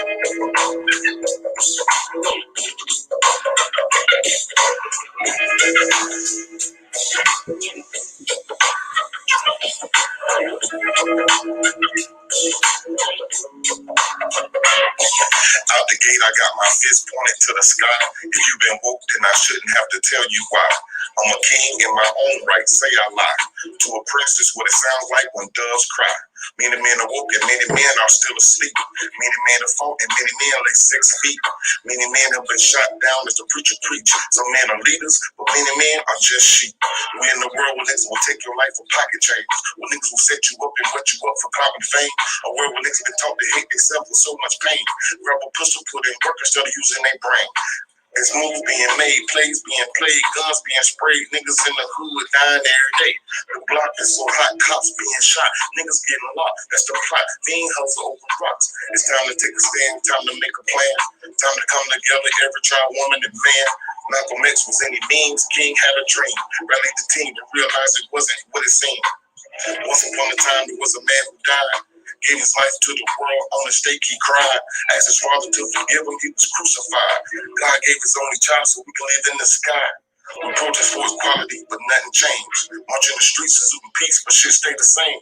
Out the gate, I got my fist pointed to the sky. If you've been woke, then I shouldn't have to tell you why. I'm a king in my own right, say I lie. To a prince, this what it sounds like when doves cry. Many men are woke and many men are still asleep. Many men are fought and many men lay 6 feet. Many men have been shot down as the preacher preach. Some men are leaders, but many men are just sheep. We in the world where niggas will take your life for pocket change. Where niggas will set you up and wet you up for common fame. A world where niggas been taught to hate themselves with so much pain. Grab a pistol, put in work instead of using their brain. It's moves being made, plays being played, guns being sprayed, niggas in the hood dying every day. The block is so hot, cops being shot, niggas getting locked. That's the plot. Fiend hustle over rocks. It's time to take a stand, time to make a plan, time to come together, every child, woman, and man. Malcolm X was any means, King had a dream. Rallied the team to realize it wasn't what it seemed. Once upon a time, there was a man who died. Gave his life to the world, on the stake he cried. Asked his father to forgive him, he was crucified. God gave his only child so we can live in the sky. We protest for equality, but nothing changed. Marching the streets, saluting peace, but shit stay the same.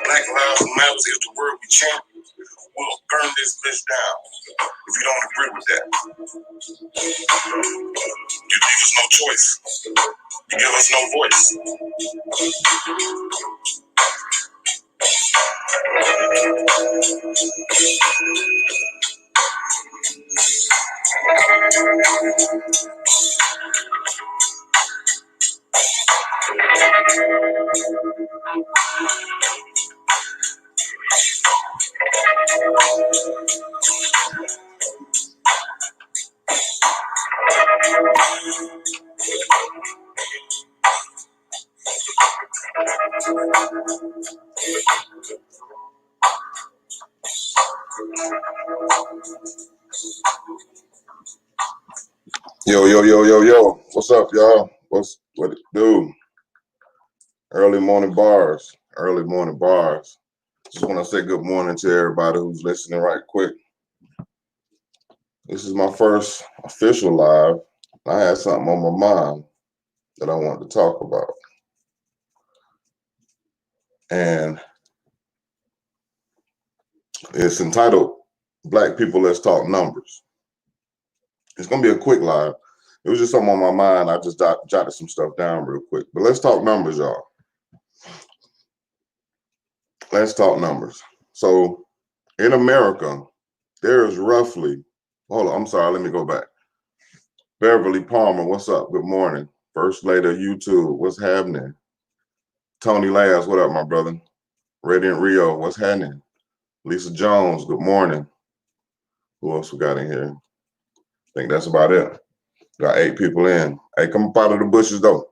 Black lives matter is the word we chant. We'll burn this bitch down if you don't agree with that. You leave us no choice. You give us no voice. Yo. What's up, y'all? What it do? Early morning bars. Just want to say good morning to everybody who's listening right quick. This is my first official live. I had something on my mind that I wanted to talk about. And it's entitled Black People Let's Talk Numbers. It's going to be a quick live. It was just something on my mind. I just jotted some stuff down real quick. But let's talk numbers, y'all. Let's talk numbers. So in America, there is roughly, hold on, I'm sorry, let me go back. Beverly Palmer, what's up? Good morning. First Lady of YouTube, what's happening? Tony Labs, what up, my brother? Radiant Rio, what's happening? Lisa Jones, good morning. Who else we got in here? I think that's about it. Got 8 people in. Hey, come up out of the bushes, though.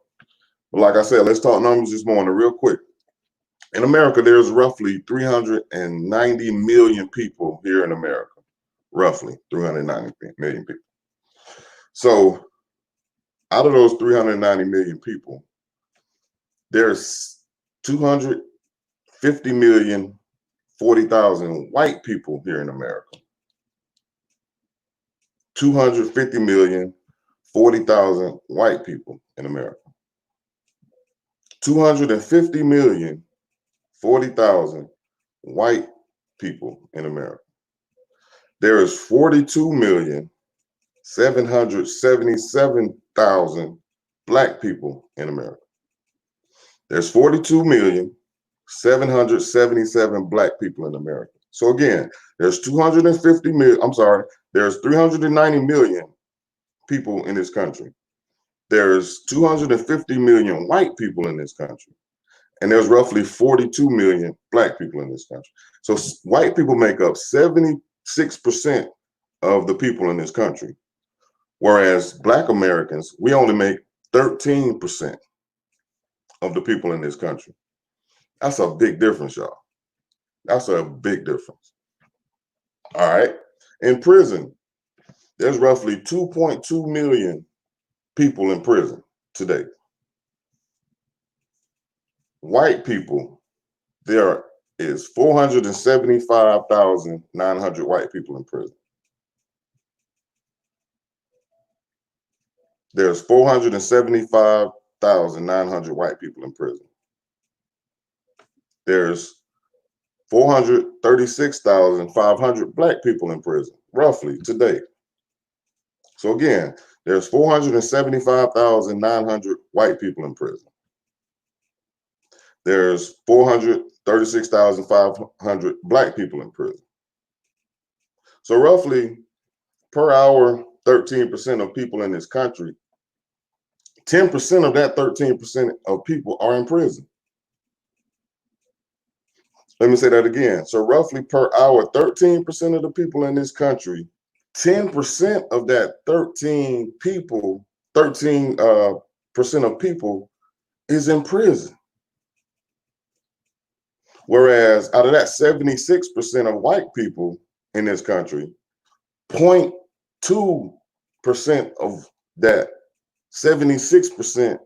But like I said, let's talk numbers this morning real quick. In America, there's roughly 390 million people here in America. Roughly 390 million people. So out of those 390 million people, there's 250 million, 40,000 white people here in America. 250 million, 40,000 white people in America. 250 million, 40,000 white people in America. There is 42,777,000 black people in America. There's 42,777,000 black people in America. So again, there's 390 million people in this country. There's 250 million white people in this country. And there's roughly 42 million black people in this country. So white people make up 76% of the people in this country. Whereas black Americans, we only make 13% of the people in this country. That's a big difference, y'all. That's a big difference. All right. In prison, there's roughly 2.2 million people in prison today. White people, there are is 475,900 white people in prison. There's 475,900 white people in prison. There's 436,500 black people in prison, roughly, to date. So again, there's 475,900 white people in prison. There's 436,500 black people in prison. So roughly, per hour, 13% of people in this country, 10% of that 13% of people are in prison. Let me say that again. So roughly per hour, 13% of the people in this country, 10% of that 13% of people is in prison. Whereas out of that 76% of white people in this country, 0.2% of that 76%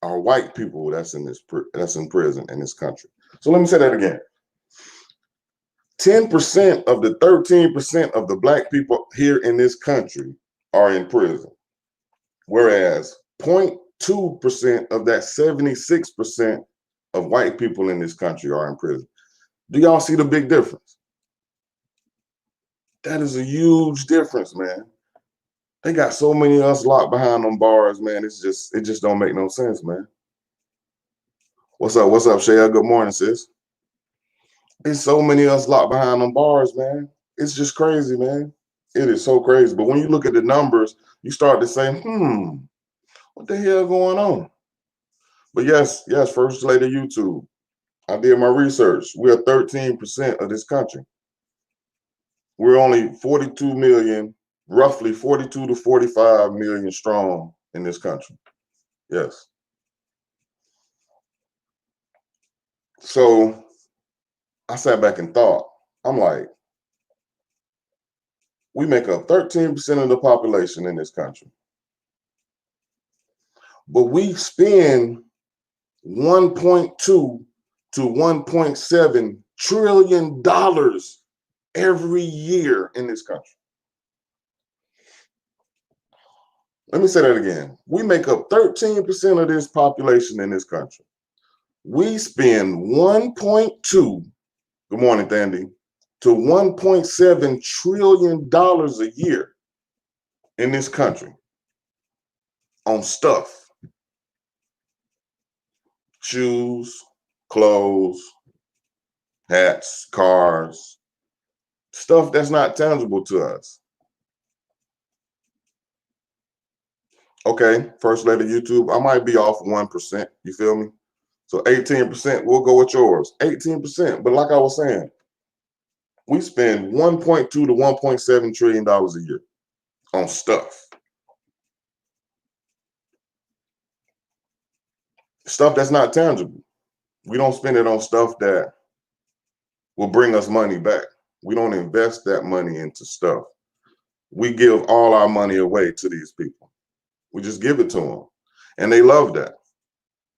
are white people that's in prison in this country. So let me say that again. 10% of the 13% of the black people here in this country are in prison, whereas 0.2% of that 76% of white people in this country are in prison. Do y'all see the big difference? That is a huge difference, man. They got so many of us locked behind them bars, man. It just don't make no sense, man. What's up, Shaya? Good morning, sis. There's so many of us locked behind them bars, man. It's just crazy, man. It is so crazy. But when you look at the numbers, you start to say, what the hell going on? But yes, First Lady YouTube. I did my research. We are 13% of this country. We're only 42 million, roughly 42 to 45 million strong in this country. Yes. So I sat back and thought, I'm like, we make up 13% of the population in this country. But we spend $1.2 to $1.7 trillion every year in this country. Let me say that again. We make up 13% of this population in this country. We spend $1.2, good morning, Thandi, to $1.7 trillion a year in this country on stuff. Shoes, clothes, hats, cars, stuff that's not tangible to us. Okay, First Lady YouTube, I might be off 1%, you feel me? So 18%, we'll go with yours, 18%. But like I was saying, we spend $1.2 to $1.7 trillion a year on stuff. Stuff that's not tangible. We don't spend it on stuff that will bring us money back. We don't invest that money into stuff. We give all our money away to these people. We just give it to them. And they love that.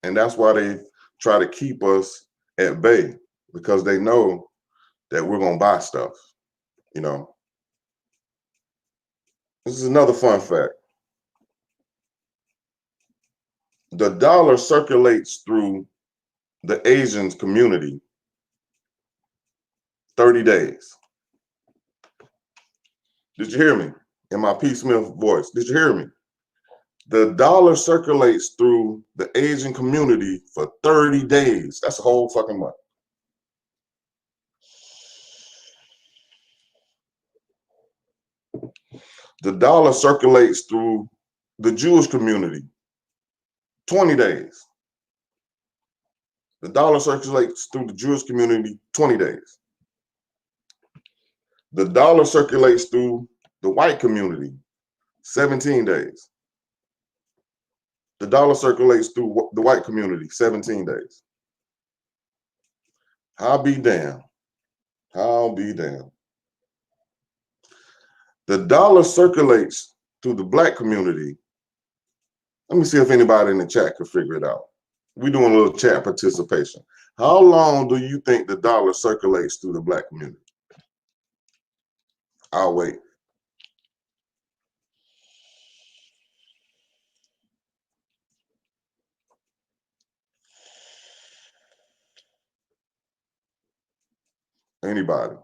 And that's why they try to keep us at bay, because they know that we're going to buy stuff, you know. This is another fun fact. The dollar circulates through the Asian community 30 days. Did you hear me? In my P. Smith voice, did you hear me? The dollar circulates through the Asian community for 30 days. That's a whole fucking month. The dollar circulates through the Jewish community 20 days. The dollar circulates through the Jewish community 20 days. The dollar circulates through the white community 17 days. The dollar circulates through the white community 17 days. I'll be damned. I'll be damned. The dollar circulates through the black community. Let me see if anybody in the chat can figure it out. We're doing a little chat participation. How long do you think the dollar circulates through the black community? I'll wait. Anybody?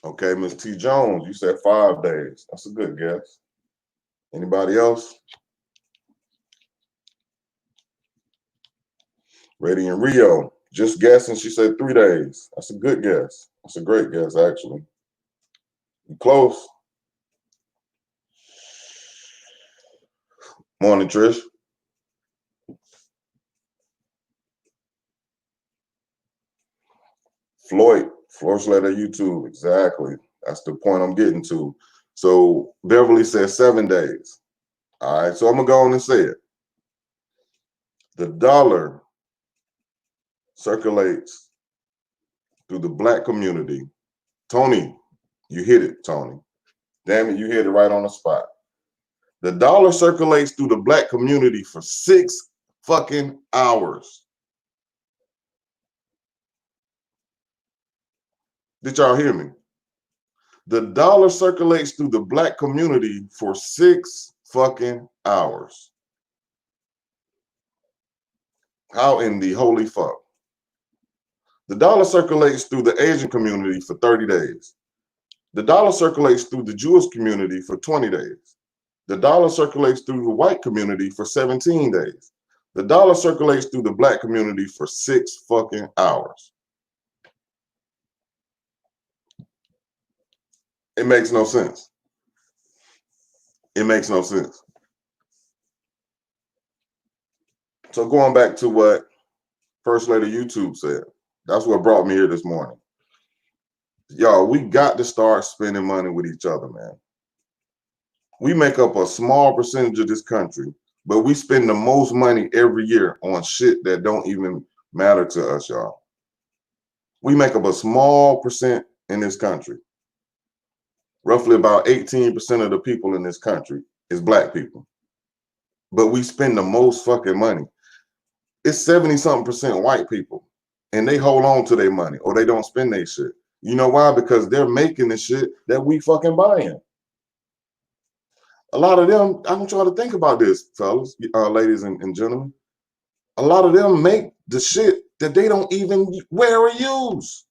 Okay, Miss T. Jones, you said 5 days. That's a good guess. Anybody else? Radiant Rio, just guessing. She said 3 days. That's a good guess. That's a great guess, actually. You close. Morning, Trish. Floyd, Flourish Letter YouTube. Exactly. That's the point I'm getting to. So Beverly says 7 days. All right, so I'm gonna go on and say it. The dollar circulates through the black community. Tony, you hit it, Tony. Damn it, you hit it right on the spot. The dollar circulates through the black community for 6 fucking hours. Did y'all hear me? The dollar circulates through the black community for 6 fucking hours. How in the holy fuck? The dollar circulates through the Asian community for 30 days. The dollar circulates through the Jewish community for 20 days. The dollar circulates through the white community for 17 days. The dollar circulates through the black community for 6 fucking hours. It makes no sense. It makes no sense. So going back to what First Lady YouTube said, that's what brought me here this morning. Y'all, we got to start spending money with each other, man. We make up a small percentage of this country, but we spend the most money every year on shit that don't even matter to us, y'all. We make up a small percent in this country. Roughly about 18% of the people in this country is black people. But we spend the most fucking money. It's 70-something% white people. And they hold on to their money or they don't spend their shit. You know why? Because they're making the shit that we fucking buying. A lot of them, I want y'all to think about this, fellas, ladies and gentlemen. A lot of them make the shit that they don't even wear or use.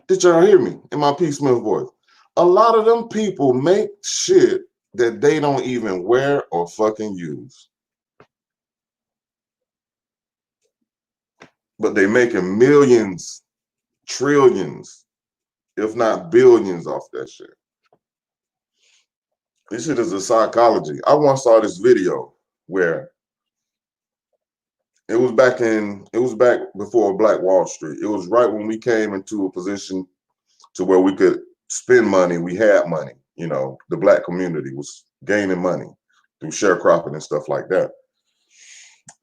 Did y'all hear me in my P. Smith voice? A lot of them people make shit that they don't even wear or fucking use. But they making millions, trillions, if not billions off that shit. This shit is a psychology. I once saw this video where it was back before Black Wall Street. It was right when we came into a position to where we could spend money. We had money, you know, the black community was gaining money through sharecropping and stuff like that.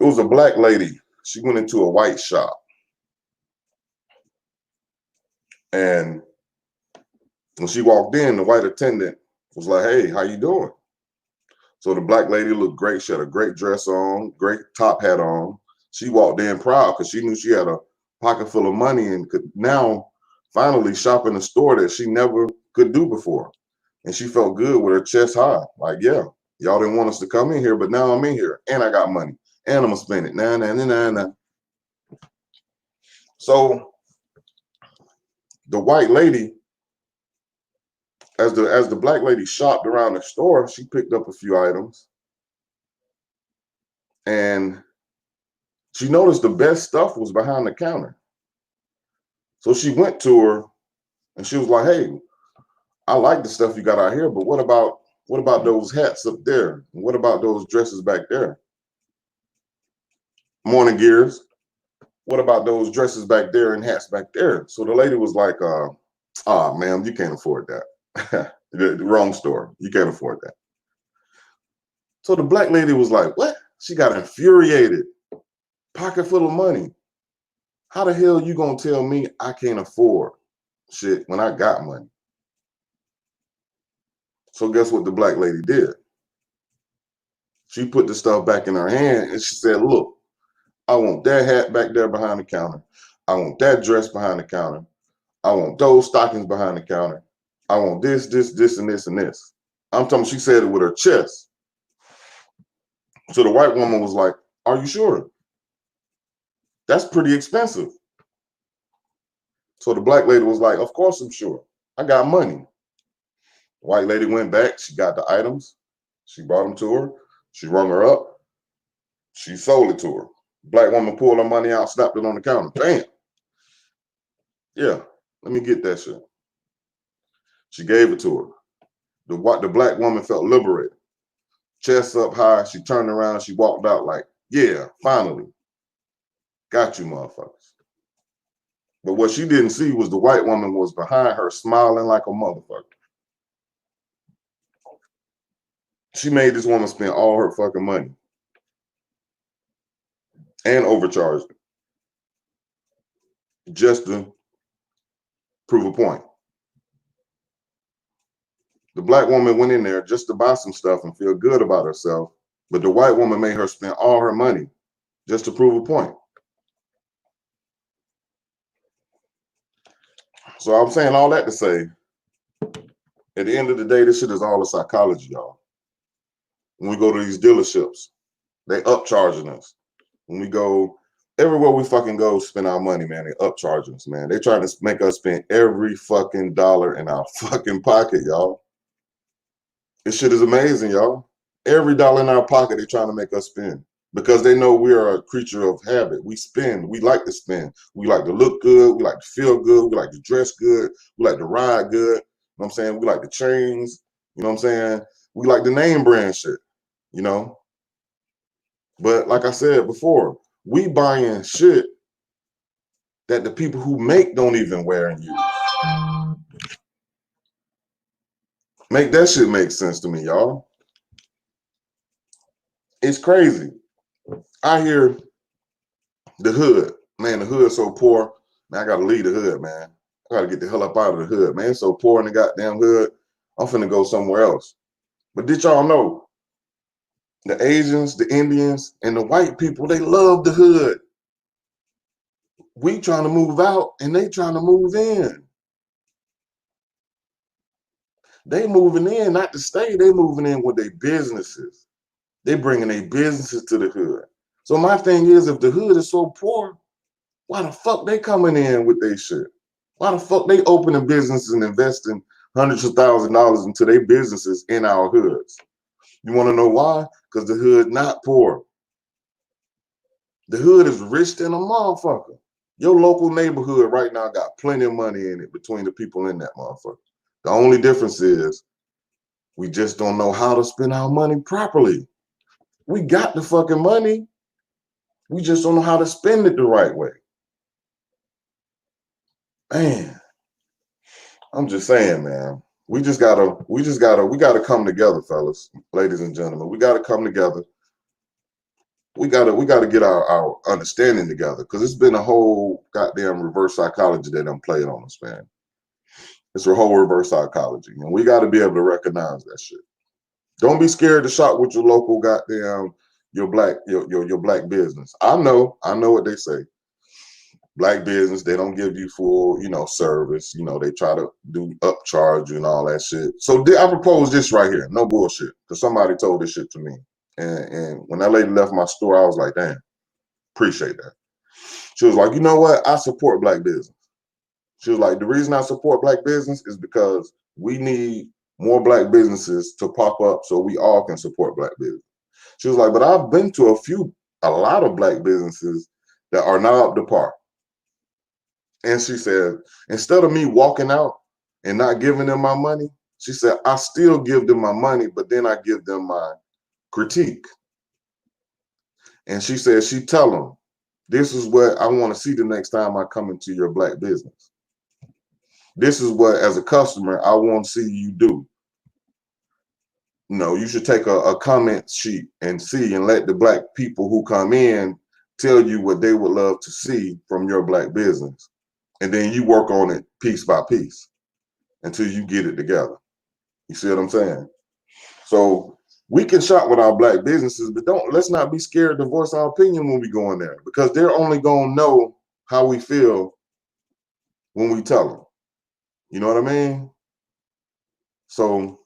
It was a black lady. She went into a white shop. And when she walked in, the white attendant was like, "Hey, how you doing?" So the black lady looked great. She had a great dress on, great top hat on. She walked in proud because she knew she had a pocket full of money and could now finally shop in a store that she never could do before. And she felt good with her chest high. Like, yeah, y'all didn't want us to come in here, but now I'm in here and I got money and I'm gonna spend it. Nah. So the white lady, as the black lady shopped around the store, she picked up a few items and she noticed the best stuff was behind the counter. So she went to her and she was like, "Hey, I like the stuff you got out here, but what about those hats up there? What about those dresses back there? Morning Gears. What about those dresses back there and hats back there?" So the lady was like, ma'am, you can't afford that." the wrong store. You can't afford that. So the black lady was like, "What?" She got infuriated. Pocket full of money. How the hell you gonna tell me I can't afford shit when I got money? So guess what the black lady did? She put the stuff back in her hand and she said, look, I want that hat back there behind the counter. I want that dress behind the counter. I want those stockings behind the counter. I want this, this, and this, and this. I'm talking, she said it with her chest. So the white woman was like, are you sure? That's pretty expensive. So the black lady was like, of course I'm sure. I got money. The white lady went back. She got the items. She brought them to her. She rung her up. She sold it to her. Black woman pulled her money out, slapped it on the counter. Bam. Yeah, let me get that shit. She gave it to her. The black woman felt liberated. Chest up high. She turned around. She walked out like, yeah, finally. Got you, motherfuckers. But what she didn't see was the white woman was behind her smiling like a motherfucker. She made this woman spend all her fucking money and overcharged her just to prove a point. The black woman went in there just to buy some stuff and feel good about herself, but the white woman made her spend all her money just to prove a point. So I'm saying all that to say, at the end of the day, this shit is all a psychology, y'all. When we go to these dealerships, they upcharging us. When we go everywhere we fucking go, spend our money, man, they upcharging us, man. They trying to make us spend every fucking dollar in our fucking pocket, y'all. This shit is amazing, y'all. Every dollar in our pocket, they trying to make us spend because they know we are a creature of habit. We spend. We like to spend. We like to look good. We like to feel good. We like to dress good. We like to ride good. You know what I'm saying? We like the chains. You know what I'm saying? We like the name brand shit, you know? But like I said before, we buying shit that the people who make don't even wear and use. Make that shit make sense to me, y'all. It's crazy. I hear the hood, man, the hood's so poor. Man, I gotta leave the hood, man. I gotta get the hell up out of the hood, man. It's so poor in the goddamn hood. I'm finna go somewhere else. But did y'all know the Asians, the Indians, and the white people, they love the hood. We trying to move out and they trying to move in. They moving in, not to stay. They moving in with their businesses. They bringing their businesses to the hood. So my thing is, if the hood is so poor, why the fuck they coming in with their shit? Why the fuck they opening businesses and investing hundreds of thousands of dollars into their businesses in our hoods? You want to know why? Because the hood not poor. The hood is rich than a motherfucker. Your local neighborhood right now got plenty of money in it between the people in that motherfucker. The only difference is we just don't know how to spend our money properly. We got the fucking money. We just don't know how to spend it the right way. Man, I'm just saying, man. We gotta come together, fellas, ladies and gentlemen. We gotta come together. We gotta get our understanding together because it's been a whole goddamn reverse psychology that I'm playing on us, man. It's a whole reverse psychology, and we gotta be able to recognize that shit. Don't be scared to shop with your local goddamn your black business. I know what they say. Black business, they don't give you full, service. They try to do upcharge you and all that shit. So I propose this right here, no bullshit, because somebody told this shit to me. And when that lady left my store, I was like, damn, appreciate that. She was like, you know what? I support black business. She was like, the reason I support black business is because we need more black businesses to pop up so we all can support black business. She was like, but I've been to a lot of black businesses that are not up to par. And she said, instead of me walking out and not giving them my money, she said, I still give them my money, but then I give them my critique. And she said, she tell them, this is what I want to see the next time I come into your black business. This is what, as a customer, I want to see you do. You should take a comment sheet and see and let the black people who come in tell you what they would love to see from your black business. And then you work on it piece by piece until you get it together. You see what I'm saying? So we can shop with our black businesses, but let's not be scared to voice our opinion when we go in there, because they're only gonna know how we feel when we tell them. You know what I mean? So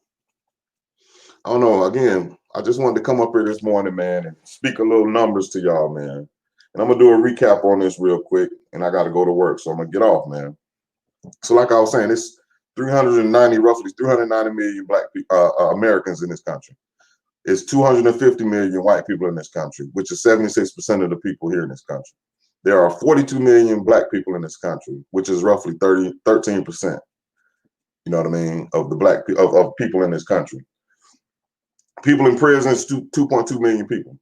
I don't know. Again, I just wanted to come up here this morning, man, and speak a little numbers to y'all, man. And I'm gonna do a recap on this real quick, and I gotta go to work, so I'm gonna get off, man. So, like I was saying, it's roughly 390 million Americans in this country. It's 250 million white people in this country, which is 76% of the people here in this country. There are 42 million black people in this country, which is roughly 13%. You know what I mean? Of the of people in this country. People in prison is 2.2 million people.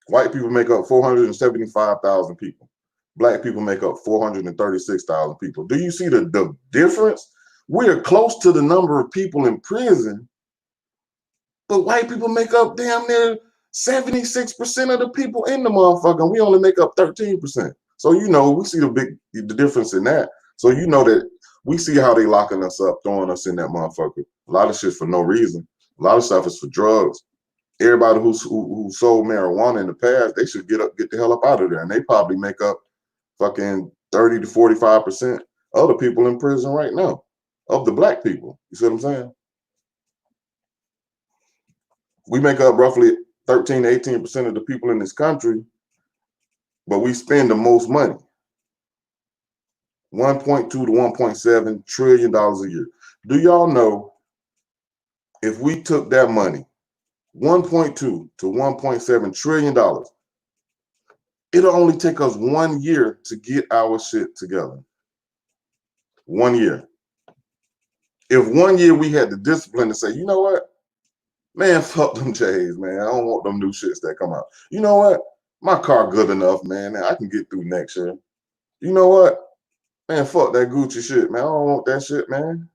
White people make up 475,000 people. Black people make up 436,000 people. Do you see the difference? We're close to the number of people in prison, but white people make up damn near 76% of the people in the motherfucker, and we only make up 13%. So we see the difference in that. So that we see how they locking us up, throwing us in that motherfucker. A lot of shit for no reason. A lot of stuff is for drugs. Everybody who sold marijuana in the past, they should get the hell up out of there. And they probably make up fucking 30 to 45% of the people in prison right now, of the black people. You see what I'm saying? We make up roughly 13 to 18% of the people in this country, but we spend the most money. $1.2 to $1.7 trillion a year. Do y'all know if we took that money, $1.2 to $1.7 trillion, it'll only take us 1 year to get our shit together. 1 year. If 1 year we had the discipline to say, you know what? Man, fuck them J's, man. I don't want them new shits that come out. You know what? My car good enough, man. I can get through next year. You know what? Man, fuck that Gucci shit, man. I don't want that shit, man.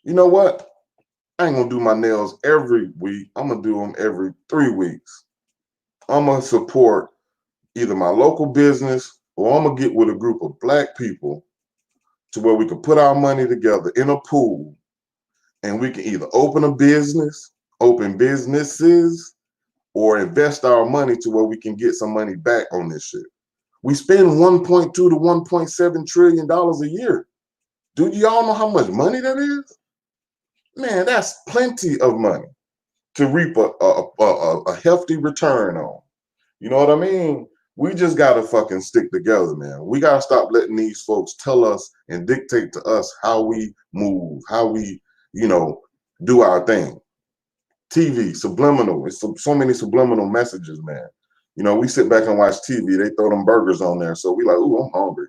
You know what? I ain't gonna do my nails every week. I'm gonna do them every 3 weeks. I'm gonna support either my local business, or I'm gonna get with a group of black people to where we can put our money together in a pool, and we can either open businesses, or invest our money to where we can get some money back on this shit. We spend $1.2 to $1.7 trillion a year. Do y'all know how much money that is? Man, that's plenty of money to reap a hefty return on. You know what I mean? We just gotta fucking stick together, man. We gotta stop letting these folks tell us and dictate to us how we move, how we, do our thing. TV, subliminal. It's so many subliminal messages, man. We sit back and watch TV. They throw them burgers on there, so we like, ooh, I'm hungry.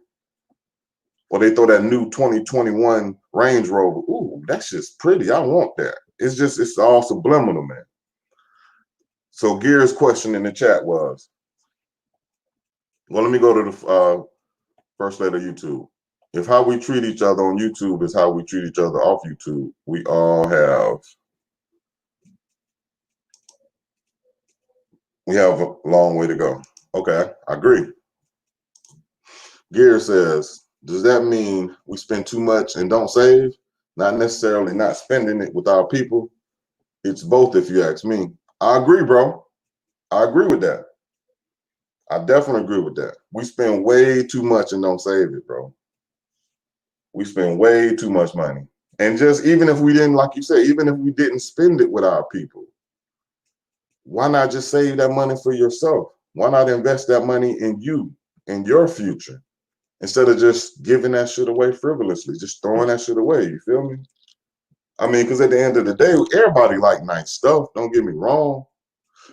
Or they throw that new 2021 Range Rover. Ooh, that's just pretty. I want that. It's all subliminal, man. So Gear's question in the chat was, well, let me go to the first letter YouTube. If how we treat each other on YouTube is how we treat each other off YouTube, we all have a long way to go. Okay, I agree. Gear says, does that mean we spend too much and don't save? Not necessarily not spending it with our people. It's both, if you ask me. I agree, bro. I agree with that. I definitely agree with that. We spend way too much and don't save it, bro. We spend way too much money. And just even if we didn't, like you said, even if we didn't spend it with our people, why not just save that money for yourself? Why not invest that money in you, in your future, instead of just giving that shit away frivolously, just throwing that shit away? You feel me? I mean, because at the end of the day, everybody like nice stuff, don't get me wrong.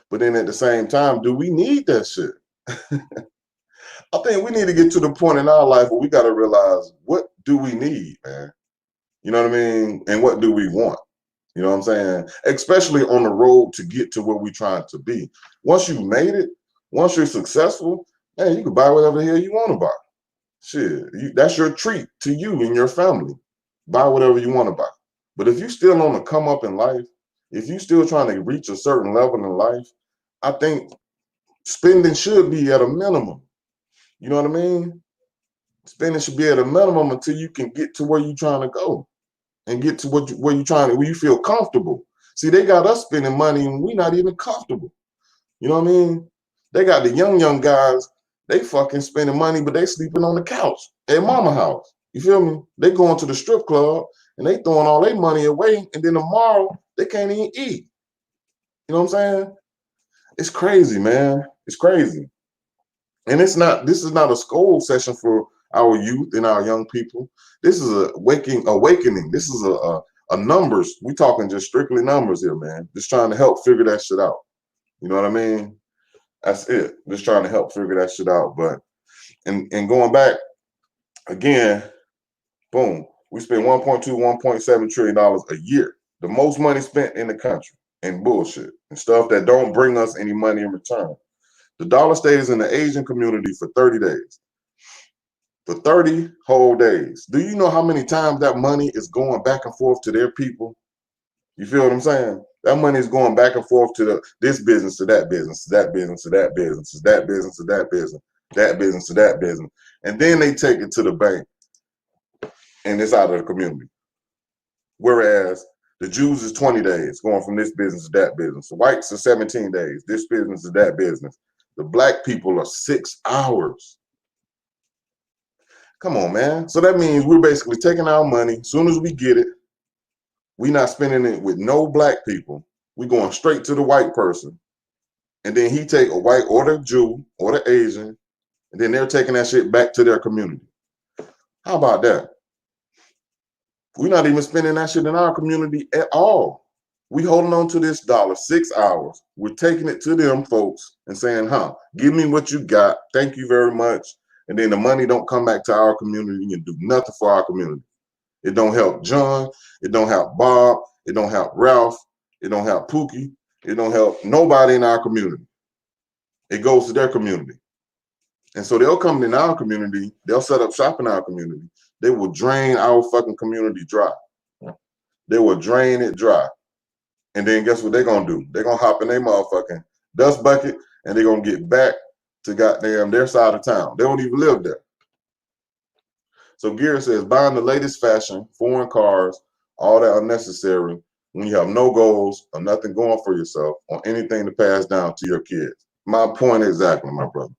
But then at the same time, do we need that shit? I think we need to get to the point in our life where we got to realize, what do we need, man? You know what I mean? And what do we want? You know what I'm saying? Especially on the road to get to where we're trying to be. Once you made it, once you're successful, man, you can buy whatever the hell you want to buy. Shit, that's your treat to you and your family. Buy whatever you want to buy. But if you're still on the come up in life, if you're still trying to reach a certain level in life, I think spending should be at a minimum. You know what I mean? Spending should be at a minimum until you can get to where you're trying to go. and get to where you feel comfortable. See, they got us spending money and we not even comfortable. You know what I mean? They got the young guys, they fucking spending money, but they sleeping on the couch at mama house. You feel me? They going to the strip club and they throwing all their money away, and then tomorrow they can't even eat. You know what I'm saying? It's crazy, man. It's crazy. And this is not a school session for our youth and our young people. This is a awakening. This is a numbers. We talking just strictly numbers here, man. Just trying to help figure that shit out. You know what I mean? That's it. Just trying to help figure that shit out. But and going back again, boom, we spend 1.2, 1.7 trillion dollars a year. The most money spent in the country in bullshit and stuff that don't bring us any money in return. The dollar stays in the Asian community for 30 days. For 30 whole days. Do you know how many times that money is going back and forth to their people? You feel what I'm saying? That money is going back and forth to this business, to that business, to that business, to that business, to that business, to that business, that business, to that business. And then they take it to the bank and it's out of the community. Whereas the Jews is 20 days going from this business to that business. The whites are 17 days. This business to that business. The black people are 6 hours. Come on, man. So that means we're basically taking our money. As soon as we get it, we're not spending it with no black people. We're going straight to the white person. And then he take a white or the Jew or the Asian, and then they're taking that shit back to their community. How about that? We're not even spending that shit in our community at all. We holding on to this dollar 6 hours. We're taking it to them folks and saying, give me what you got. Thank you very much. And then the money don't come back to our community and do nothing for our community. It don't help John. It don't help Bob. It don't help Ralph. It don't help Pookie. It don't help nobody in our community. It goes to their community. And so they'll come in our community. They'll set up shop in our community. They will drain our fucking community dry. They will drain it dry. And then guess what they're going to do? They're going to hop in their motherfucking dust bucket and they're going to get back to goddamn their side of town. They don't even live there. So Gary says, buying the latest fashion, foreign cars, all that unnecessary when you have no goals or nothing going for yourself or anything to pass down to your kids. My point exactly, my brother.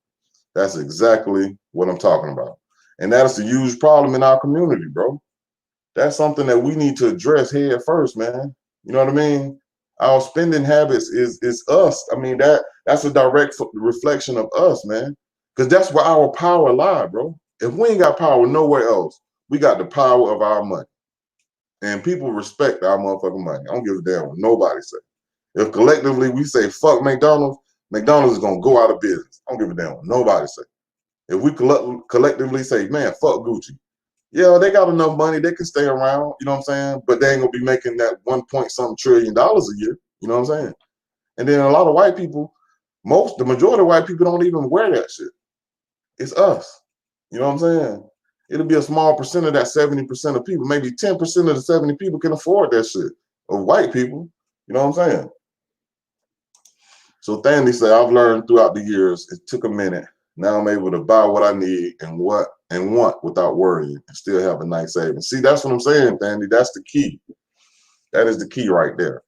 That's exactly what I'm talking about. And that is a huge problem in our community, bro. That's something that we need to address head first, man. You know what I mean? Our spending habits is us. I mean, that's a direct reflection of us, man. Because that's where our power lies, bro. If we ain't got power nowhere else, we got the power of our money. And people respect our motherfucking money. I don't give a damn what nobody say. If collectively we say, fuck McDonald's, McDonald's is going to go out of business. I don't give a damn what nobody say. If we collectively say, man, fuck Gucci. Yeah, they got enough money. They can stay around, you know what I'm saying? But they ain't going to be making that 1.something trillion a year. You know what I'm saying? And then a lot of white people, the majority of white people don't even wear that shit. It's us. You know what I'm saying? It'll be a small percent of that 70% of people. Maybe 10% of the 70 people can afford that shit. Of white people. You know what I'm saying? So Thandy said, I've learned throughout the years, it took a minute. Now I'm able to buy what I need and want without worrying and still have a nice savings. See, that's what I'm saying, Thandy. That's the key. That is the key right there.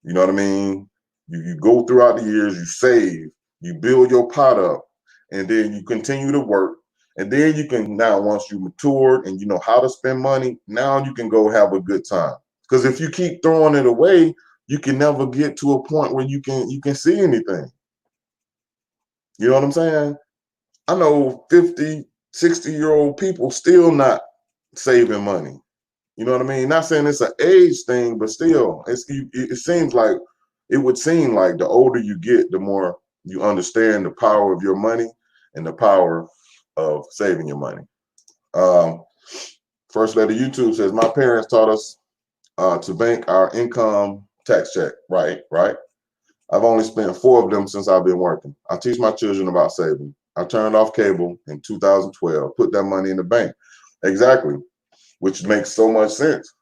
You know what I mean? You go throughout the years, you save, you build your pot up, and then you continue to work. And then you can now, once you matured and you know how to spend money, now you can go have a good time. Because if you keep throwing it away, you can never get to a point where you can see anything. You know what I'm saying? I know 50, 60-year-old people still not saving money. You know what I mean? Not saying it's an age thing, but still, it seems like, it would seem like the older you get, the more you understand the power of your money and the power of saving your money. First Lady YouTube says, my parents taught us to bank our income tax check. Right. I've only spent 4 of them since I've been working. I teach my children about saving. I turned off cable in 2012, put that money in the bank. Exactly, which makes so much sense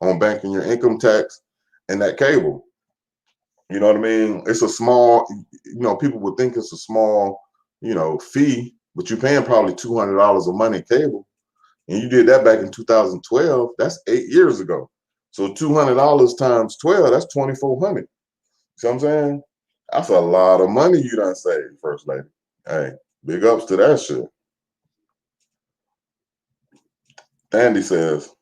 on banking your income tax and that cable. You know what I mean? It's a small, people would think it's a small, fee, but you're paying probably $200 a month in cable. And you did that back in 2012. That's 8 years ago. So $200 times 12, that's 2,400. See what I'm saying? That's a lot of money you done saved, First Lady. Hey, big ups to that shit. Andy says,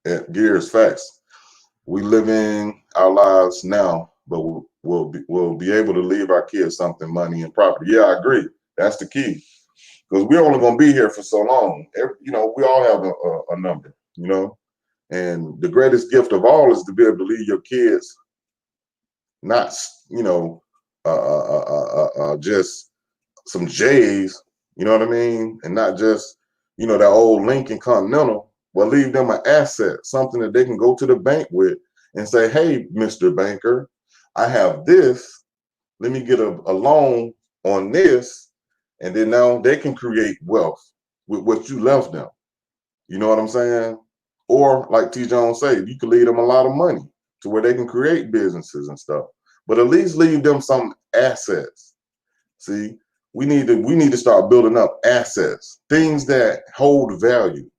at Gears Facts, we living our lives now, but we'll be able to leave our kids something, money and property. Yeah, I agree. That's the key. Because we're only going to be here for so long. You know, we all have a number, you know. And the greatest gift of all is to be able to leave your kids not, you know, just some J's, you know what I mean? And not just, you know, that old Lincoln Continental, but leave them an asset, something that they can go to the bank with and say, hey, Mr. Banker, I have this. Let me get a loan on this. And then now they can create wealth with what you left them. You know what I'm saying? Or like T. Jones said, you could leave them a lot of money to where they can create businesses and stuff. But at least leave them some assets. See, we need to start building up assets, things that hold value.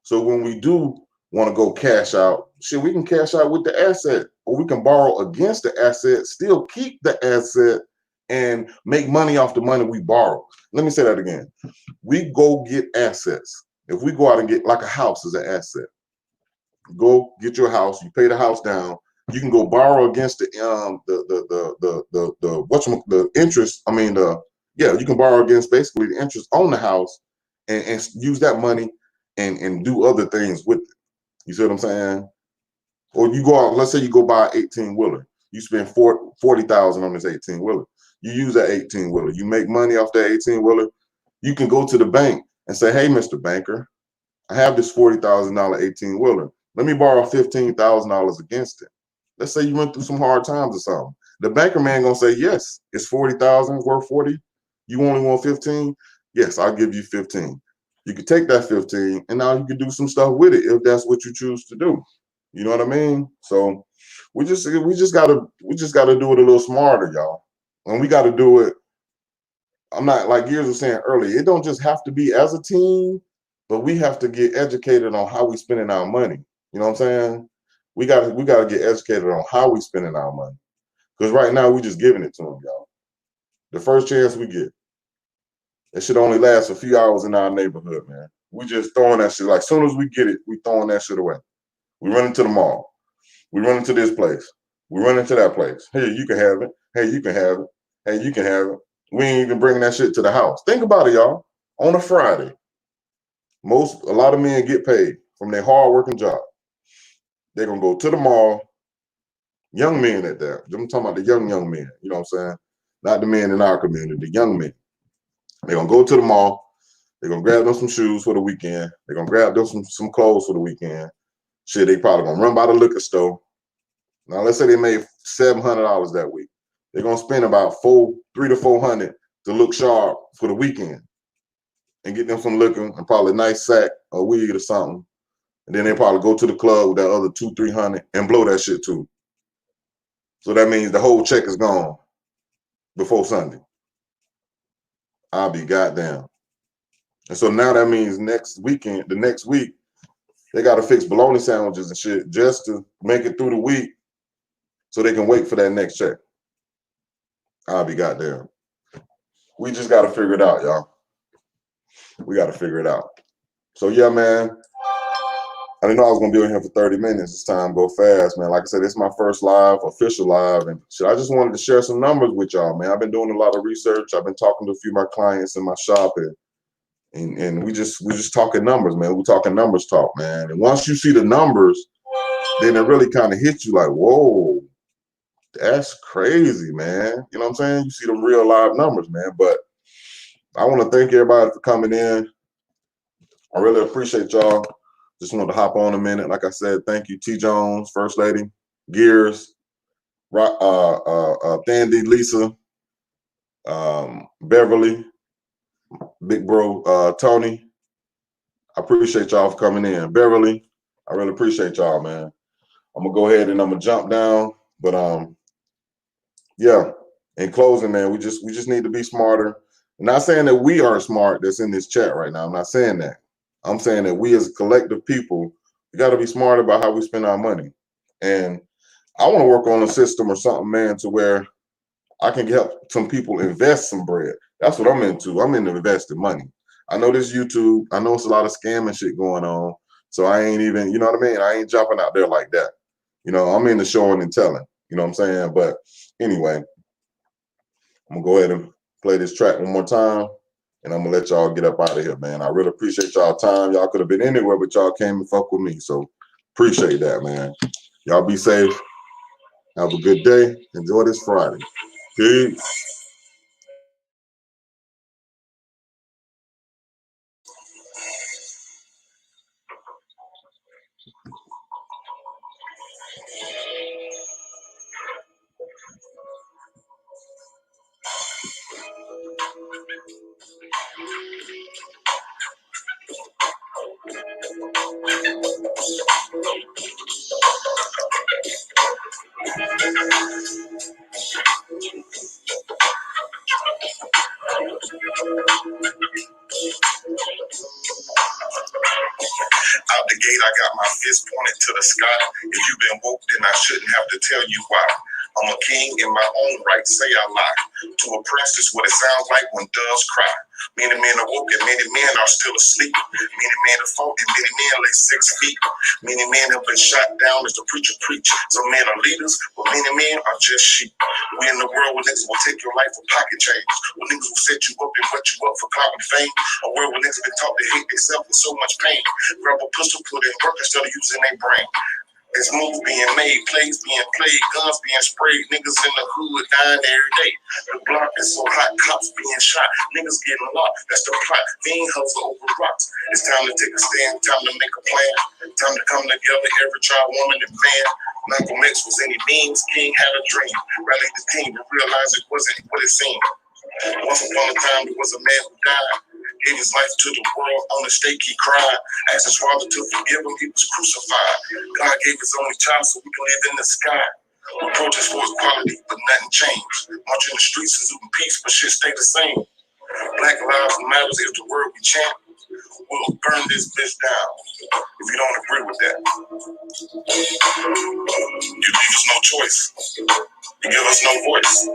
So when we do want to go cash out, shit, we can cash out with the asset, or we can borrow against the asset, still keep the asset, and make money off the money we borrow. Let me say that again. We go get assets. If we go out and get, like a house is an asset. Go get your house, you pay the house down, you can go borrow against the interest. You can borrow against basically the interest on the house and use that money and do other things with it. You see what I'm saying? Or you go out, let's say you go buy an 18-wheeler. You spend $40,000 on this 18-wheeler. You use that 18-wheeler. You make money off that 18-wheeler. You can go to the bank and say, hey, Mr. Banker, I have this $40,000 18-wheeler. Let me borrow $15,000 against it. Let's say you went through some hard times or something. The banker man gonna say, yes, it's 40,000, worth 40. You only want 15? Yes, I'll give you 15. You could take that 15 and now you can do some stuff with it if that's what you choose to do. You know what I mean? So we just gotta do it a little smarter, y'all. And we gotta do it. I'm not, like Gears was saying earlier, it don't just have to be as a team, but we have to get educated on how we spending our money. You know what I'm saying? We gotta get educated on how we spending our money. Because right now we just giving it to them, y'all. The first chance we get. It should only last a few hours in our neighborhood, man. We just throwing that shit. Like, as soon as we get it, we throwing that shit away. We run into the mall. We run into this place. We run into that place. Hey, you can have it. Hey, you can have it. Hey, you can have it. We ain't even bringing that shit to the house. Think about it, y'all. On a Friday, a lot of men get paid from their hard-working job. They're going to go to the mall. Young men at that. I'm talking about the young men. You know what I'm saying? Not the men in our community, the young men. They're going to go to the mall. They're going to grab them some shoes for the weekend. They're going to grab them some clothes for the weekend. Shit, they probably going to run by the liquor store. Now, let's say they made $700 that week. They're going to spend about $300 to $400 to look sharp for the weekend and get them some liquor and probably a nice sack of weed or something. And then they probably go to the club with that other $200 to $300 and blow that shit too. So that means the whole check is gone before Sunday. I'll be goddamn. And so now that means the next week, they got to fix bologna sandwiches and shit just to make it through the week so they can wait for that next check. I'll be goddamn. We just got to figure it out, y'all. We got to figure it out. So, yeah, man. I didn't know I was going to be on here for 30 minutes. This time go fast, man. Like I said, this is my first official live. And shit, I just wanted to share some numbers with y'all, man. I've been doing a lot of research. I've been talking to a few of my clients in my shop. And we just talking numbers, man. We're talking numbers talk, man. And once you see the numbers, then it really kind of hits you like, whoa, that's crazy, man. You know what I'm saying? You see the real live numbers, man. But I want to thank everybody for coming in. I really appreciate y'all. Just wanted to hop on a minute. Like I said, thank you, T. Jones, First Lady, Gears, Thandy, Lisa, Beverly, Big Bro, Tony. I appreciate y'all for coming in. Beverly, I really appreciate y'all, man. I'm gonna go ahead and I'm gonna jump down. But yeah, in closing, man, we just need to be smarter. not saying that we are smart that's in this chat right now. I'm not saying that. I'm saying that we as a collective people, we got to be smart about how we spend our money. And I want to work on a system or something, man, to where I can help some people invest some bread. That's what I'm into. I'm into investing money. I know this YouTube. I know it's a lot of scamming shit going on. So I ain't even, you know what I mean? I ain't jumping out there like that. You know, I'm into showing and telling. You know what I'm saying? But anyway, I'm going to go ahead and play this track one more time. And I'm going to let y'all get up out of here, man. I really appreciate y'all time. Y'all could have been anywhere, but y'all came and fuck with me. So appreciate that, man. Y'all be safe. Have a good day. Enjoy this Friday. Peace. Out the gate, I got my fist pointed to the sky. If you've been woke, then I shouldn't have to tell you why. I'm a king in my own right, say I lie. To a princess, what it sounds like when doves cry. Many men are woke and many men are still asleep. Many men have fought and many men lay 6 feet. Many men have been shot down as the preacher preach. Some men are leaders, but many men are just sheep. We in the world where niggas will take your life for pocket change. Where niggas will set you up and wet you up for clout and fame. A world where niggas been taught to hate themselves with so much pain. Grab a pistol, put in work instead of using their brain. There's moves being made, plays being played, guns being sprayed, niggas in the hood dying every day. The block is so hot, cops being shot, niggas getting locked. That's the plot. Fiend hustle over rocks. It's time to take a stand, time to make a plan, time to come together, every child, woman, and man. Malcolm X was any means, King had a dream. Rally the team to realize it wasn't what it seemed. Once upon a time, there was a man who died. Gave his life to the world, on the stake he cried. Asked his father to forgive him, he was crucified. God gave his only child so we can live in the sky. We protest for equality, but nothing changed. Marching the streets is in peace, but shit stay the same. Black lives matters is the word we chant. We'll burn this bitch down if you don't agree with that. You leave us no choice. You give us no voice.